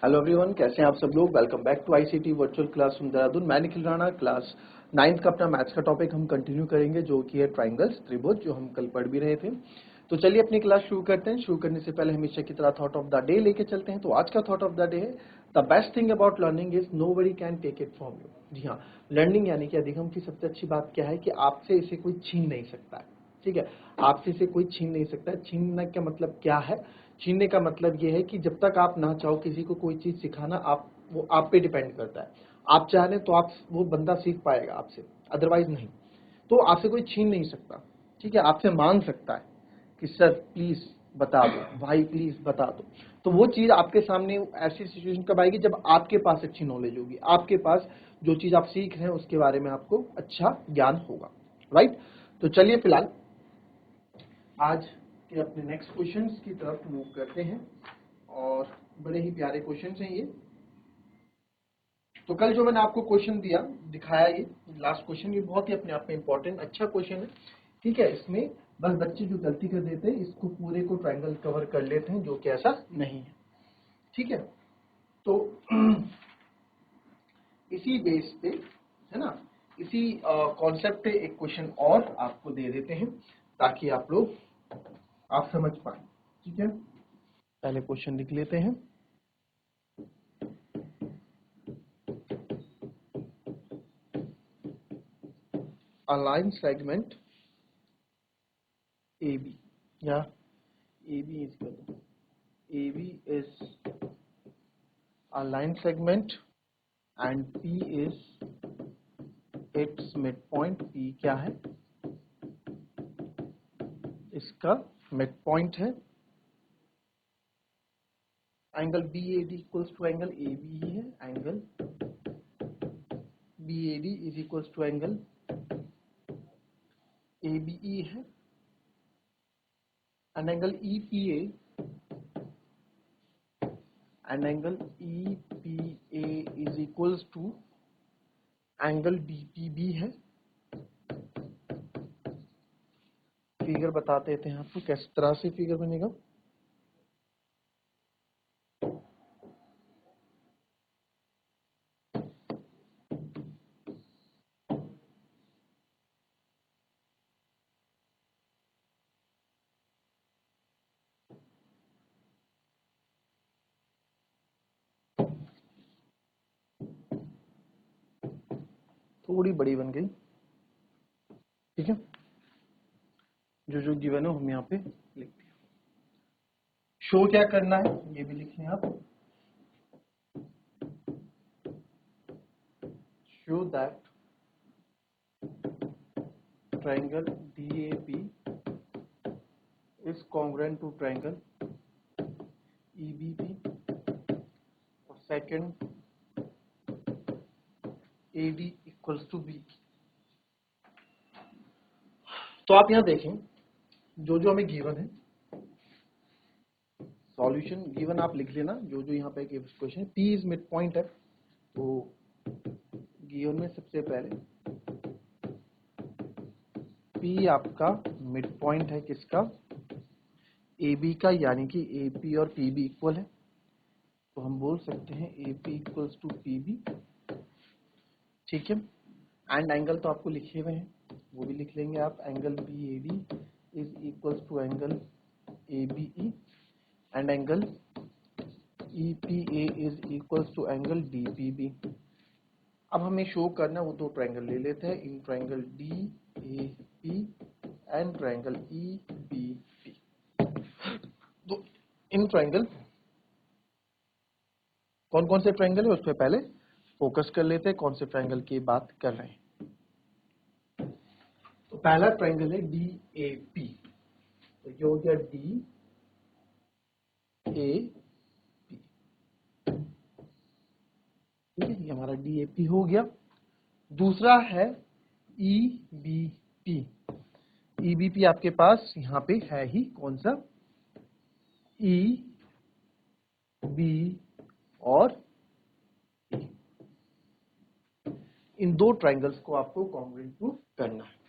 Hello everyone, कैसे हैं आप सब लोग। Welcome back to ICT virtual class from Dehradun. मैं निखिल राणा। क्लास 9th का अपना मैथ्स का टॉपिक हम कंटिन्यू करेंगे, जो कि है ट्राइंगल्स, त्रिभुज, जो हम कल पढ़ भी रहे थे। तो चलिए अपनी क्लास शुरू करते हैं। शुरू करने से पहले हमेशा की तरह थॉट ऑफ द डे लेके चलते हैं। तो आज का थॉट ऑफ द डे है, the best thing about learning is nobody can take it from you. जी हाँ, लर्निंग यानी कि अधिगम की सबसे अच्छी बात क्या है कि आपसे इसे कोई छीन नहीं सकता है। ठीक है, आपसे इसे कोई छीन नहीं सकता है। छीनने का मतलब क्या है? छीनने का मतलब ये है कि जब तक आप ना चाहो किसी को कोई चीज सिखाना, आप वो आप पे डिपेंड करता है। आप चाहें तो आप वो बंदा सीख पाएगा आपसे, अदरवाइज नहीं। तो आपसे कोई छीन नहीं सकता। ठीक है, आपसे मांग सकता है कि सर प्लीज बता दो, भाई प्लीज बता दो। तो वो चीज आपके सामने ऐसी सिचुएशन कब आएगी जब आपके पास अच्छी नॉलेज होगी, आपके पास जो चीज आप सीख रहे हैं उसके बारे में आपको अच्छा ज्ञान होगा। राइट। तो चलिए फिलहाल आज के अपने नेक्स्ट क्वेश्चंस की तरफ मूव करते हैं, और बड़े ही प्यारे क्वेश्चंस हैं ये। तो कल जो मैंने आपको क्वेश्चन दिया दिखाया, ये लास्ट क्वेश्चन, ये बहुत ही अपने आप में इंपॉर्टेंट अच्छा क्वेश्चन है। ठीक है, इसमें बस बच्चे जो गलती कर देते हैं, इसको पूरे को ट्रायंगल कवर कर लेते हैं, जो कि ऐसा नहीं है। ठीक है, तो इसी बेस पे, है ना, इसी कॉन्सेप्ट पे एक क्वेश्चन और आपको दे देते हैं ताकि आप समझ पाए। ठीक है, पहले क्वेश्चन लिख लेते हैं। A line segment AB, या AB is equal to, AB is a line segment and P is its midpoint। P क्या है? इसका midpoint है। Angle BAD equals to angle AB ही है। Angle BAD is equals to angle ABE है। And angle EPA and angle EPA is equals to angle BPB है। Figure बता देते हैं आपको किस तरह से फिगर बनेगा। थोड़ी बड़ी बन गई। ठीक है, जो जो गिवन है हम यहाँ पे लिखते हैं। शो क्या करना है ये भी लिख लें आप। Show that triangle DAP is congruent to triangle EBP, और second AD equals to B। तो आप यहाँ देखें, जो जो हमें गिवन है, सॉल्यूशन गिवन आप लिख लेना। जो जो यहाँ पे question P is mid point है, तो गिवन में सबसे पहले P आपका मिड पॉइंट है किसका? AB का, यानी कि AP और PB इक्वल है। तो हम बोल सकते हैं AP इक्वल्स टू PB। ठीक है, एंड एंगल तो आपको लिखे हुए हैं, वो भी लिख लेंगे आप। Angle BAD is equals to angle ABE and angle EPA is equals to angle DPB। अब हमें शो करना वो दो ट्रायंगल ले लेते हैं, in triangle DAP and triangle EBP। तो इन ट्रायंगल कौन कौन से ट्रायंगल है उस पर पहले फोकस कर लेते हैं, कौन से ट्रायंगल की बात कर रहे हैं। तो पहला ट्रायंगल है DAP। तो ये हो गया DAP। ठीक है, ये हमारा DAP हो गया। दूसरा है EBP। EBP आपके पास यहाँ पे है ही कौन सा? E, B और E। इन दो ट्रायंगल्स को आपको कॉन्ग्रुएंट प्रूफ करना है।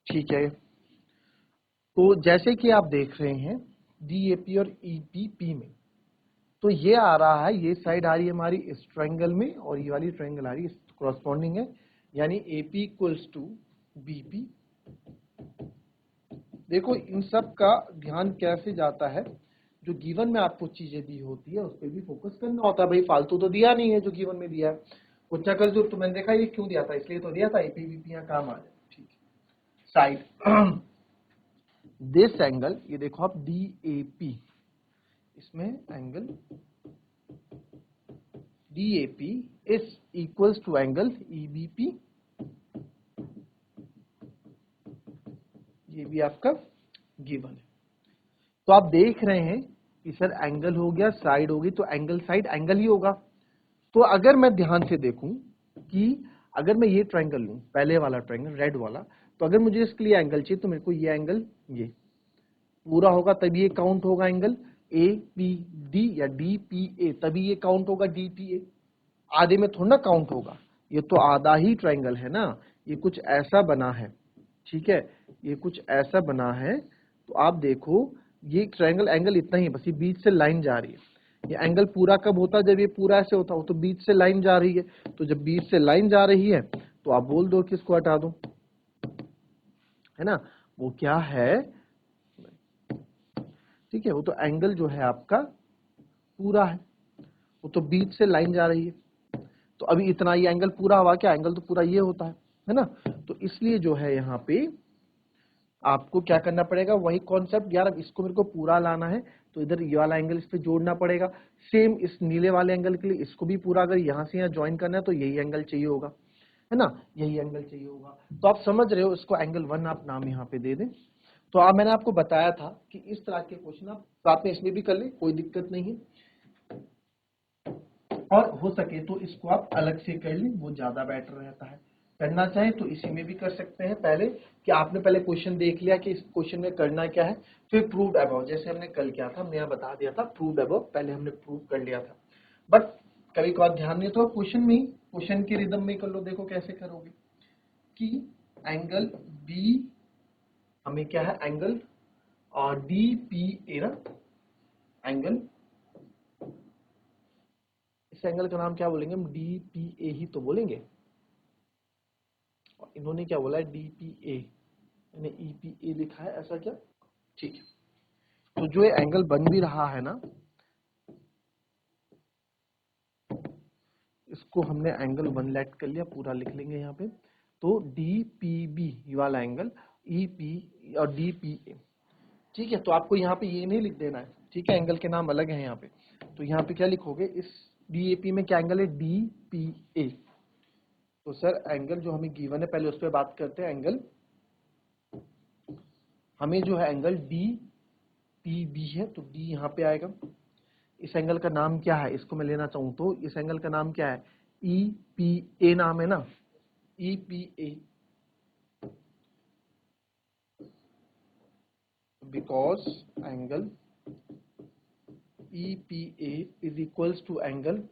ठीक है, तो जैसे कि आप देख रहे हैं DAP और EBP में, तो ये आ रहा है, ये साइड आ रही है हमारी इस ट्रायंगल में और ये वाली ट्रायंगल आ रही है कॉरस्पॉन्डिंग है, यानी AP इक्वल्स टू BP। देखो इन सब का ध्यान कैसे जाता है, जो गिवन में आपको चीजें दी होती है उस पर भी फोकस करना होता है। भाई फालतू तो दिया नहीं है जो गिवन में दिया है, कुछ ना कर जो तो मैंने देखा ये क्यों दिया था, इसलिए तो दिया था AP BP यहाँ काम आ जाए। ठीक है, साइड दिस एंगल, ये देखो आप DAP, इसमें angle DAP is equals to angle EBP, ये भी आपका गिवन है। तो आप देख रहे हैं कि सर एंगल हो गया, साइड होगी, तो एंगल साइड एंगल ही होगा। तो अगर मैं ध्यान से देखूं कि अगर मैं ये ट्रायंगल लूं, पहले वाला ट्रायंगल रेड वाला, तो अगर मुझे इसके लिए एंगल चाहिए तो मेरे को ये एंगल ये पूरा होगा तभी ये काउंट होगा एंगल APD या DPA, तभी ये काउंट होगा DPA। आधे में थोड़ा ना काउंट होगा, ये तो आधा ही ट्रायंगल है ना, ये कुछ ऐसा बना है, ठीक है, ये कुछ ऐसा बना है। तो आप देखो ये ट्रायंगल एंगल इतना ही, बस ये बीच से लाइन जा रही है। ये एंगल पूरा कब होता है, जब ये पूरा ऐसे होता हो, तो बीच से लाइन जा रही है। तो जब बीच से लाइन जा रही है तो आप बोल दो कि इसको हटा दो, है ना, वो क्या है, ठीक है, वो तो एंगल जो है आपका पूरा है, वो तो बीच से लाइन जा रही है। तो अभी इतना ये एंगल पूरा हुआ क्या, एंगल तो पूरा ये होता है ना। तो इसलिए जो है यहाँ पे आपको क्या करना पड़ेगा, वही कॉन्सेप्ट, यार अब इसको मेरे को पूरा लाना है तो इधर ये वाला एंगल इस पे जोड़ना पड़ेगा। सेम इस नीले वाले एंगल के लिए इसको भी पूरा अगर यहाँ से यहाँ ज्वाइन करना है तो यही एंगल चाहिए होगा, है ना, यही एंगल चाहिए होगा। तो आप समझ रहे हो, इसको एंगल 1 आप नाम यहाँ पे दे दें। तो आप, मैंने आपको बताया था कि इस तरह के क्वेश्चन आप साथ में इसमें भी कर ले, कोई दिक्कत नहीं है, और हो सके तो इसको आप अलग से कर लें, वो ज्यादा बेटर रहता है। करना चाहे तो इसी में भी कर सकते हैं, पहले कि आपने पहले क्वेश्चन देख लिया कि इस क्वेश्चन में करना क्या है, फिर प्रूव्ड अबव, जैसे हमने कल किया था, हमने यहाँ बता दिया था प्रूव्ड अबव, पहले हमने प्रूव कर लिया था। बट कभी कभार ध्यान नहीं तो क्वेश्चन में ही, क्वेश्चन के रिदम में कर लो। देखो कैसे करोगे कि एंगल बी, हमें क्या है एंगल और DPA ना, एंगल, इस एंगल का नाम क्या बोलेंगे हम, DPA ही तो बोलेंगे। इन्होंने क्या बोला है DPA, मैंने EPA लिखा है, ऐसा क्या, ठीक है। तो जो ये एंगल बन भी रहा है ना, इसको हमने एंगल 1 लेट कर लिया, पूरा लिख लेंगे यहाँ पे। तो DPB ये वाला एंगल, EP और DPA, ठीक है। तो आपको यहाँ पे ये नहीं लिख देना है, ठीक है, एंगल के नाम अलग है यहाँ पे। तो यहाँ पे क्या लिखोगे, इस DAP में क्या एंगल है, DPA। तो सर एंगल जो हमें गिवन है, पहले उस पर बात करते हैं। एंगल हमें जो है एंगल DPB है, तो D यहाँ पे आएगा। इस एंगल का नाम क्या है, इसको मैं लेना चाहूँ तो इस एंगल का नाम क्या है, EPA नाम है ना, EPA, because angle EPA is equals to angle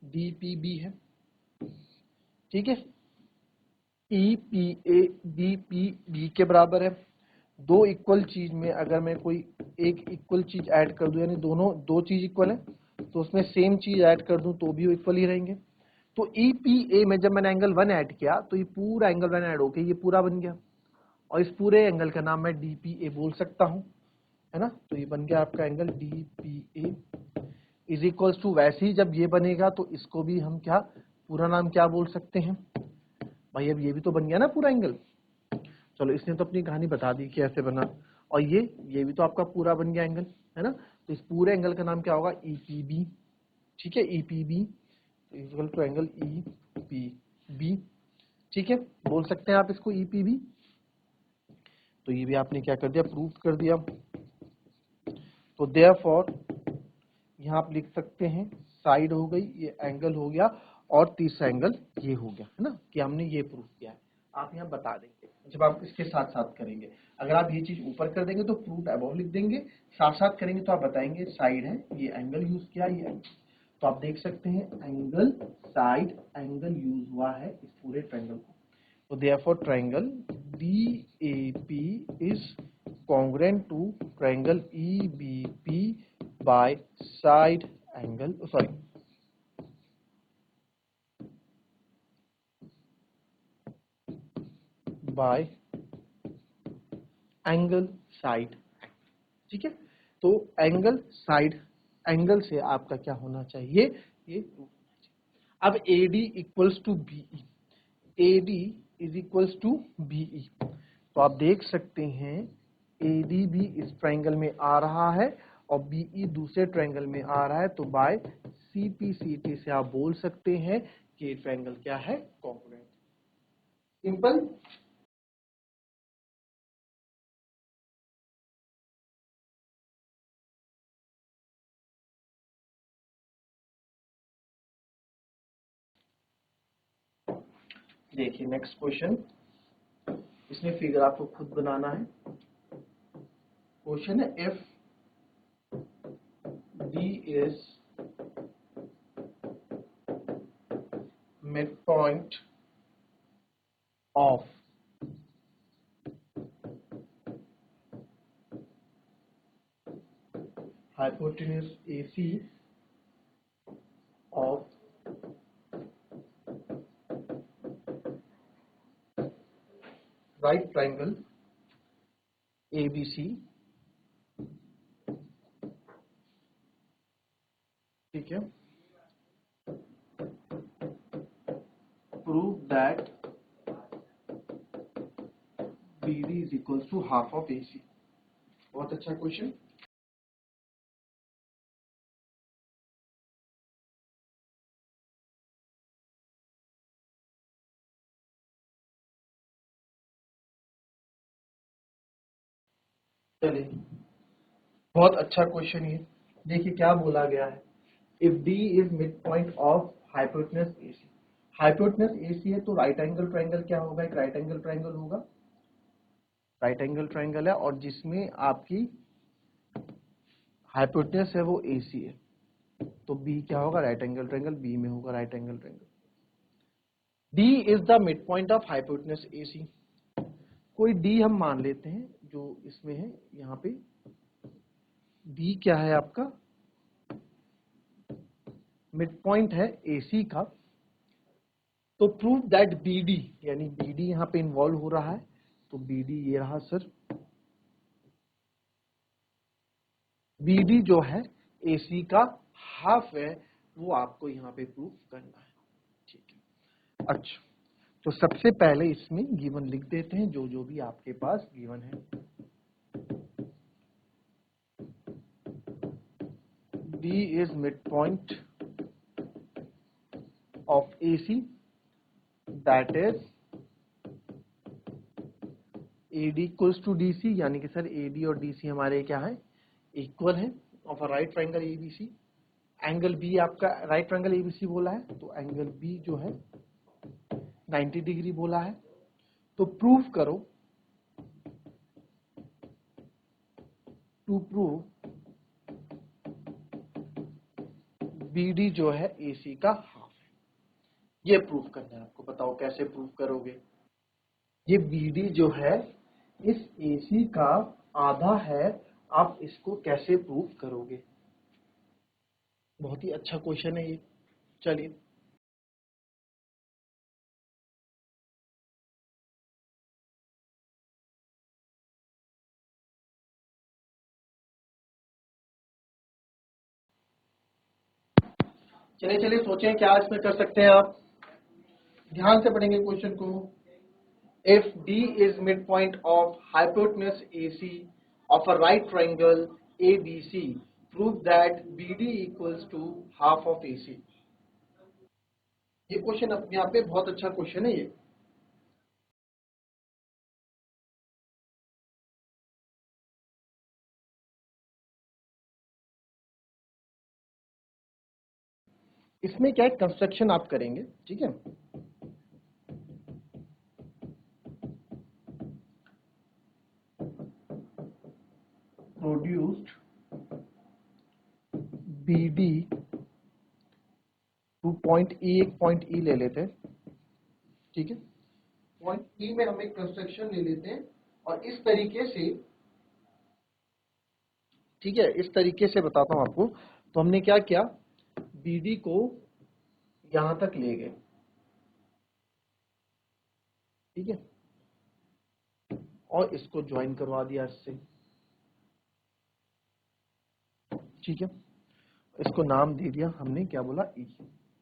DPB है, ठीक है। EPA DPB के बराबर है। दो इक्वल चीज में अगर मैं कोई एक इक्वल चीज ऐड कर दूं, यानी दोनों दो चीज इक्वल है, तो उसमें सेम चीज ऐड कर दूं तो भी वो इक्वल ही रहेंगे। तो EPA में जब मैंने एंगल 1 ऐड किया तो ये पूरा एंगल 1 ऐड होके ये पूरा बन गया, और इस पूरे एंगल का नाम मैं DPA बोल सकता हूं, है ना। तो ये बन गया आपका angle DPA is equals to, वैसे ही जब ये बनेगा तो इसको भी हम क्या पूरा नाम क्या बोल सकते हैं भाई, अब ये भी तो बन गया ना पूरा एंगल। चलो इसने तो अपनी कहानी बता दी कि ऐसे बना, और ये भी तो आपका पूरा बन गया एंगल, है ना। तो इस पूरे एंगल का नाम क्या होगा, EPB, ठीक है, EPB equal to angle EPB, ठीक है, बोल सकते हैं आप इसको EPB। तो ये भी आपने क्या कर दिया, प्रूव कर दिया। तो देयरफॉर यहाँ आप लिख सकते हैं साइड हो गई, ये एंगल हो गया, और तीसरा एंगल ये हो गया, है ना, कि हमने ये प्रूव किया है। आप यहाँ बता देंगे जब आप इसके साथ साथ करेंगे। अगर आप ये चीज ऊपर कर देंगे तो प्रूव्ड अबव लिख देंगे, साथ साथ करेंगे तो आप बताएंगे साइड है, ये एंगल यूज किया, ये एंगल। तो आप देख सकते हैं एंगल साइड एंगल यूज हुआ है इस पूरे ट्रायंगल को। तो therefore triangle DAP is congruent to triangle EBP by side angle, sorry, by angle side, ठीक है। तो एंगल साइड एंगल से आपका क्या होना चाहिए, ये। अब AD equals to BE, AD is equals to BE, तो आप देख सकते हैं AD भी इस ट्रायंगल में आ रहा है और BE दूसरे ट्रायंगल में आ रहा है, तो बाय CPCT से आप बोल सकते हैं कि ये ट्रायंगल क्या है, कॉन्ग्रुएंट। सिंपल। देखिए नेक्स्ट क्वेश्चन, इसमें फिगर आपको खुद बनाना है। क्वेश्चन है if D is midpoint of hypotenuse AC of right triangle ABC, ठीक है, prove that BD is equals to half of AC। बहुत अच्छा क्वेश्चन। चलिए, बहुत अच्छा क्वेश्चन ये। देखिए क्या बोला गया है, if D is mid point of hypotenuse AC, hypotenuse AC है तो राइट एंगल ट्रायंगल क्या होगा, एक राइट एंगल ट्रायंगल होगा, राइट एंगल ट्रायंगल है और जिसमें आपकी हाइपोटेनस है वो AC है, तो B क्या होगा, राइट एंगल ट्रायंगल, B में होगा right angle triangle. D is the mid point of hypotenuse AC, कोई D हम मान लेते हैं जो इसमें है, यहाँ पे D क्या है आपका, मिड पॉइंट है AC का, तो प्रूव दैट BD, यानी BD यहाँ पे इन्वॉल्व हो रहा है, तो BD ये रहा सर, BD जो है AC का हाफ है, वो आपको यहाँ पे प्रूव करना है, ठीक है। अच्छा, तो सबसे पहले इसमें गिवन लिख देते हैं, जो जो भी आपके पास गिवन है। D is midpoint of AC, that is AD equals to DC, यानी कि सर AD और DC हमारे क्या है, इक्वल है, of a right triangle ABC। Angle B आपका राइट ट्रायंगल ABC बोला है, तो एंगल B जो है 90 डिग्री बोला है, तो प्रूव करो, टू प्रूव BD जो है AC का हाफ है, ये प्रूव करना है आपको। बताओ कैसे प्रूव करोगे, ये BD जो है इस AC का आधा है, आप इसको कैसे प्रूव करोगे। बहुत ही अच्छा क्वेश्चन है ये। चलिए, चलिए चलिए सोचें क्या इसमें कर सकते हैं आप, ध्यान से पढ़ेंगे क्वेश्चन को। If D is midpoint of hypotenuse AC of a right triangle ABC, prove that BD equals to half of AC। ये क्वेश्चन अपने आप में बहुत अच्छा क्वेश्चन है ये। इसमें क्या है, कंस्ट्रक्शन आप करेंगे, ठीक है। Produced BD two point E, एक पॉइंट E ले लेते हैं, ठीक है। पॉइंट E में हम एक कंस्ट्रक्शन ले लेते हैं और इस तरीके से, ठीक है, इस तरीके से बताता हूं आपको। तो हमने क्या किया, BD को यहां तक ले गए, ठीक है, और इसको ज्वाइन करवा दिया इससे, ठीक है। इसको नाम दे दिया हमने, क्या बोला, ई।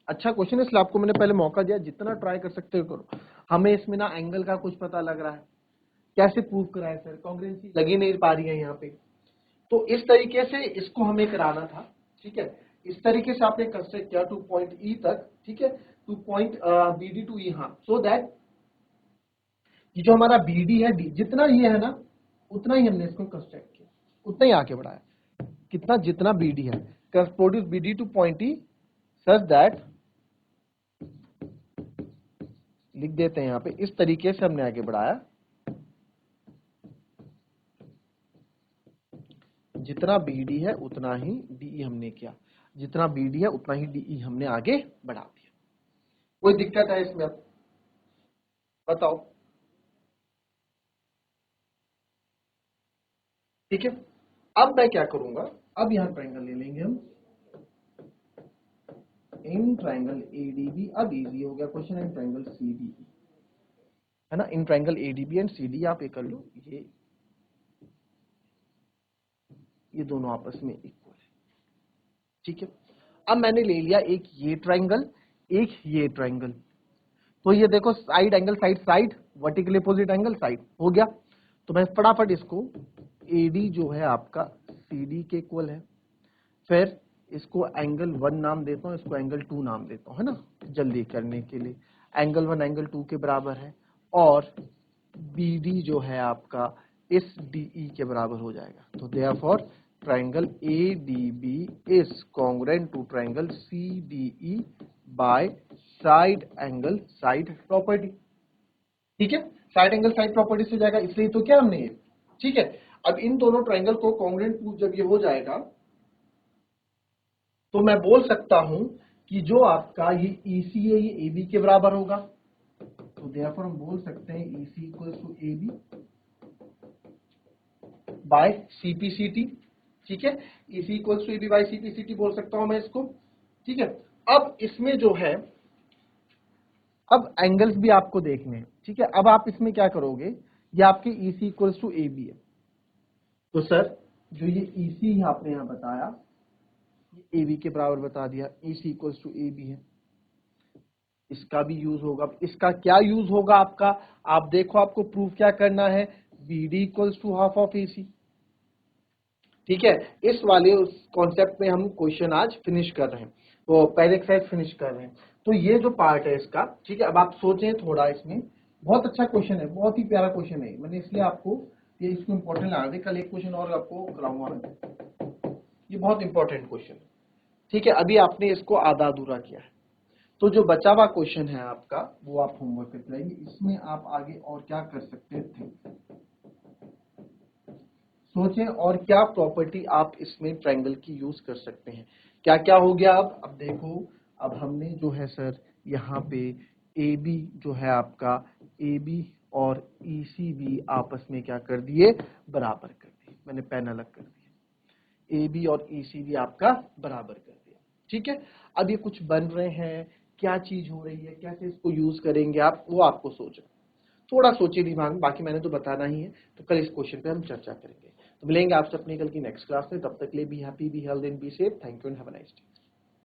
अच्छा क्वेश्चन है, इसलिए आपको मैंने पहले मौका दिया, जितना ट्राई कर सकते हो करो। हमें इसमें ना एंगल का कुछ पता लग रहा है, कैसे प्रूव कराए सर, कॉन्ग्रुएंसी लगी नहीं पा रही है यहाँ पे। तो इस तरीके से इसको हमें कराना था, ठीक है। इस तरीके से आपने कंस्ट्रक्ट किया टू पॉइंट ई तक, ठीक है, टू पॉइंट BD टू ई, हाँ, सो दैट ये जो हमारा BD है, जितना ये है ना उतना ही हमने इसको कंस्ट्रक्ट किया, उतना ही आगे बढ़ाया। कितना, जितना BD है, produce BD two point E such that, लिख देते हैं यहाँ पे, इस तरीके से हमने आगे बढ़ाया, जितना BD है उतना ही DE हमने किया, जितना BD है उतना ही DE हमने आगे बढ़ा दिया। कोई दिक्कत है इसमें, अब बताओ, ठीक है। अब मैं क्या करूंगा, अब यहां ट्रायंगल ले लेंगे हम, इन ट्रायंगल ADB। अब इजी हो गया क्वेश्चन, इन ट्रायंगल CDE, है ना, in triangle ADB and CD आप ये कर लो, ये दोनों आपस में इक्वल है, ठीक है। अब मैंने ले लिया एक ये ट्रायंगल, एक ये ट्रायंगल, तो ये देखो side angle, side side, vertical opposite angle, side हो गया। तो मैं फटाफट इसको, AD जो है आपका CD के इक्वल है, फिर इसको एंगल 1 नाम देता हूं, इसको एंगल 2 नाम देता हूं, है ना, जल्दी करने के लिए। एंगल 1 एंगल 2 के बराबर है, और BD जो है आपका इस DE के बराबर हो जाएगा। तो therefore triangle ADB is congruent to triangle CDE by side angle side property, ठीक है। साइड एंगल साइड प्रॉपर्टी से हो जाएगा, इसलिए तो क्या हमने ये, ठीक है। अब इन दोनों ट्रायंगल को कॉन्ग्रुएंट प्रूफ जब ये हो जाएगा, तो मैं बोल सकता हूं कि जो आपका ये EC है ये AB के बराबर होगा। तो देयरफॉर हम बोल सकते हैं EC equals to AB by CPCT, ठीक है। EC equals to AB by CPCT बोल सकता हूं मैं इसको, ठीक है। अब इसमें जो है, अब एंगल्स भी आपको देखने हैं, ठीक है। अब आप इसमें क्या करोगे, ये आपके EC इक्वल्स टू AB है, तो सर जो ये EC आपने यहां बताया, ये AB के बराबर बता दिया, EC इक्वल्स टू AB है, इसका भी यूज होगा। इसका क्या यूज होगा आपका, आप देखो, आपको प्रूफ क्या करना है, BD equals to half of AC, ठीक है। इस वाले उस कॉन्सेप्ट में हम क्वेश्चन आज फिनिश कर रहे हैं, वो पहले एक्सरसाइज फिनिश कर रहे हैं। तो ये जो पार्ट है इसका, ठीक है। अब आप सोचें थोड़ा, इसमें बहुत अच्छा क्वेश्चन है, बहुत ही प्यारा क्वेश्चन है, मैंने इसलिए आपको ये इसको इंपॉर्टेंट लगा दिया। कल एक क्वेश्चन और आपको कराऊंगा, ये बहुत इंपॉर्टेंट क्वेश्चन है, ठीक है। अभी आपने इसको आधा अधूरा किया है, तो जो बचा हुआ क्वेश्चन है आपका, वो आप होमवर्क करते रहेंगे। इसमें आप आगे और क्या कर सकते थे, सोचें, और क्या प्रॉपर्टी आप इसमें ट्रायंगल की यूज कर सकते हैं। क्या क्या हो गया, अब देखो, अब हमने जो है सर यहाँ पे AB जो है आपका, AB और EC भी आपस में क्या कर दिए, बराबर कर दिए। मैंने पेन अलग कर दिया, AB और EC भी आपका बराबर कर दिया, ठीक है। अब ये कुछ बन रहे हैं, क्या चीज हो रही है, कैसे इसको यूज करेंगे आप, वो आपको सोचना, थोड़ा सोचिए दिमाग में, बाकी मैंने तो बताना ही है। तो कल इस क्वेश्चन पे हम चर्चा करेंगे। तो मिलेंगे आपसे अपनी कल की नेक्स्ट क्लास में, तब तक के लिए be happy, be healthy and be safe. Thank you and have a nice day.